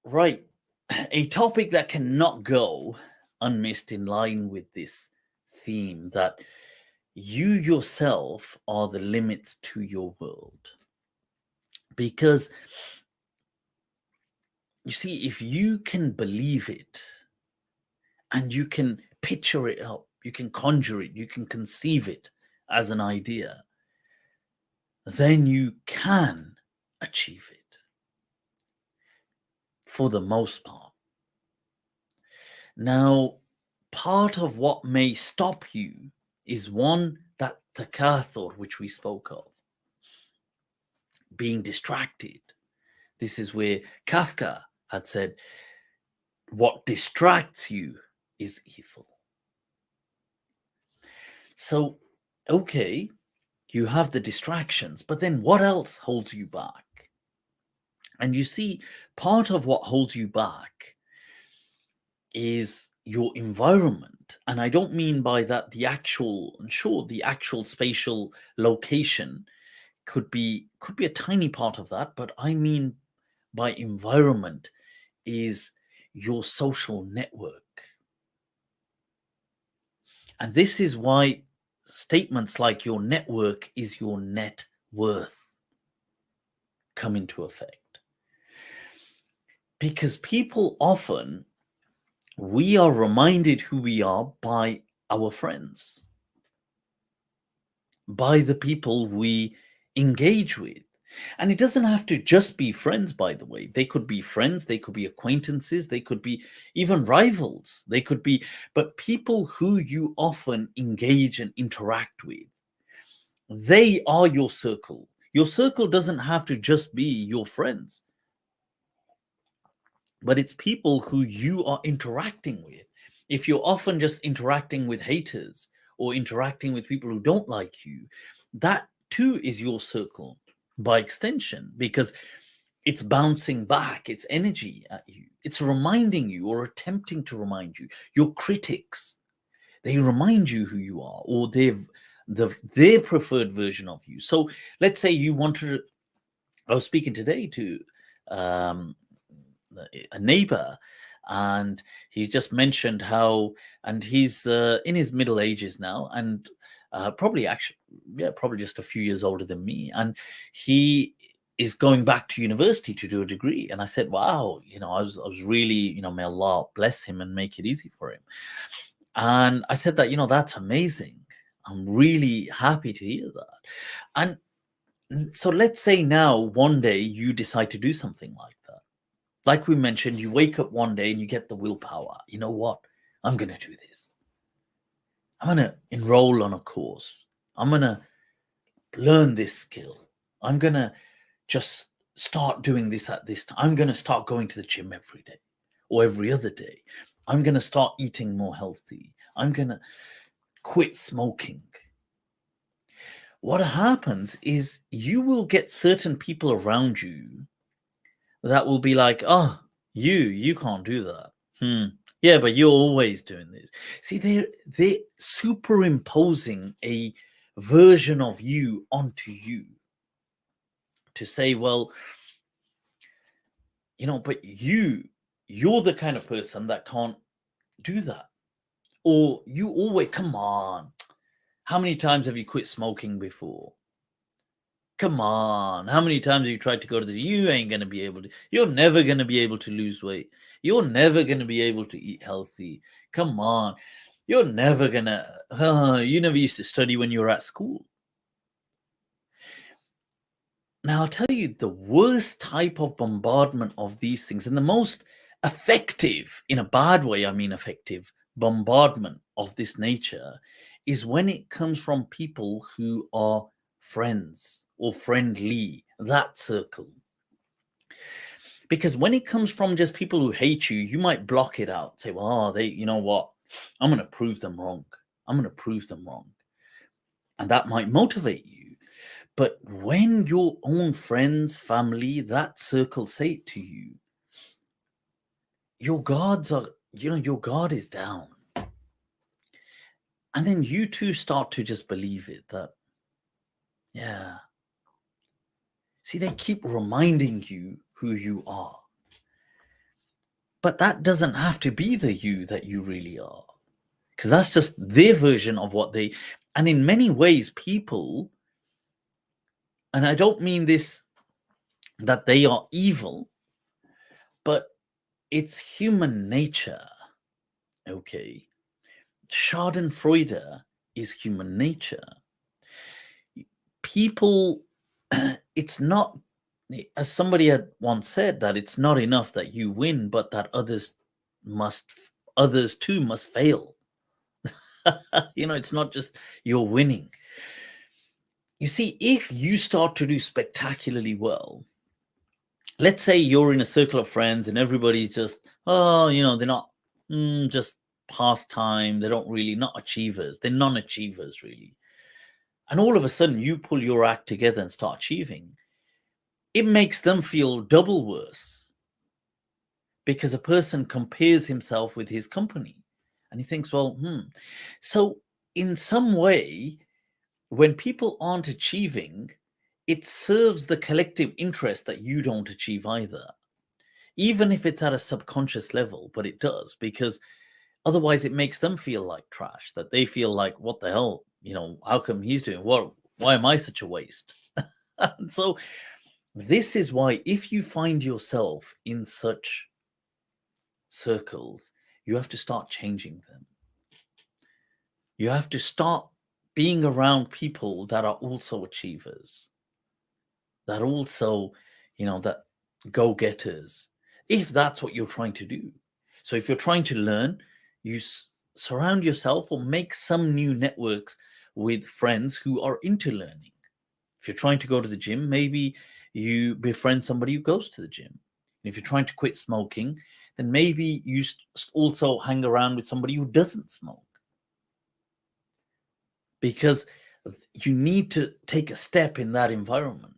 Right. A topic that cannot go unmissed in line with this theme that you yourself are the limits to your world. Because you see, if you can believe it and you can picture it up, you can conjure it, you can conceive it as an idea, then you can achieve it for the most part. Now, part of what may stop you is one, that takathur which we spoke of, being distracted. This is where Kafka had said, what distracts you is evil. So, okay, you have the distractions, but then what else holds you back? And you see, part of what holds you back is your environment. And I don't mean by that the actual, sure, the actual spatial location could be a tiny part of that, but I mean by environment is your social network. And this is why statements like your network is your net worth come into effect. Because people often, we are reminded who we are by our friends, by the people we engage with. And it doesn't have to just be friends, by the way. They could be friends, they could be acquaintances, they could be even rivals. They could be, but people who you often engage and interact with, they are your circle. Your circle doesn't have to just be your friends, but it's people who you are interacting with. If you're often just interacting with haters or interacting with people who don't like you, that too is your circle by extension, because it's bouncing back its energy at you. It's reminding you or attempting to remind you. Your critics, they remind you who you are, or their preferred version of you. So let's say you wanted. I was speaking today to um, a neighbor, and he just mentioned how, and he's in his middle ages now, and probably actually, yeah, probably just a few years older than me, and he is going back to university to do a degree. And I said, wow, I was really, may Allah bless him and make it easy for him. And I said that, that's amazing. I'm really happy to hear that. And so let's say now one day you decide to do something like that. Like we mentioned, you wake up one day and you get the willpower. You know what? I'm going to do this. I'm going to enroll on a course. I'm going to learn this skill. I'm going to just start doing this at this time. I'm going to start going to the gym every day or every other day. I'm going to start eating more healthy. I'm going to quit smoking. What happens is you will get certain people around you that will be like, oh, you can't do that. Yeah, but you're always doing this. See, they're superimposing a version of you onto you to say, well, but you're the kind of person that can't do that. Or you always, come on. How many times have you quit smoking before? Come on. How many times have you tried to go to you ain't going to be able to, you're never going to be able to lose weight. You're never going to be able to eat healthy. Come on. You're never going to, you never used to study when you were at school. Now, I'll tell you the worst type of bombardment of these things, and the most effective, in a bad way, I mean effective, bombardment of this nature is when it comes from people who are friends or friendly, that circle. Because when it comes from just people who hate you, you might block it out. Say, well, you know what? I'm going to prove them wrong. I'm going to prove them wrong. And that might motivate you. But when your own friends, family, that circle say it to you, your guards are, your guard is down. And then you too start to just believe it that, yeah. See, they keep reminding you who you are. But that doesn't have to be the you that you really are, because that's just their version of what they. And in many ways, people, and I don't mean this that they are evil, but it's human nature. Okay. Schadenfreude is human nature. People, it's not, as somebody had once said, that it's not enough that you win, but that others too must fail. It's not just you're winning. You see, if you start to do spectacularly well, let's say you're in a circle of friends and everybody's just, they're not just pastime. They don't really, not achievers. They're non-achievers, really. And all of a sudden you pull your act together and start achieving. It makes them feel double worse, because a person compares himself with his company and he thinks, well, So in some way, when people aren't achieving, it serves the collective interest that you don't achieve either, even if it's at a subconscious level, but it does, because otherwise it makes them feel like trash, that they feel like, what the hell, how come he's doing what? Why am I such a waste? And so this is why, if you find yourself in such circles, you have to start changing them. You have to start being around people that are also achievers, that also, that go-getters, if that's what you're trying to do. So if you're trying to learn, you surround yourself or make some new networks with friends who are into learning. If you're trying to go to the gym, maybe you befriend somebody who goes to the gym. And if you're trying to quit smoking, then maybe you also hang around with somebody who doesn't smoke. Because you need to take a step in that environment.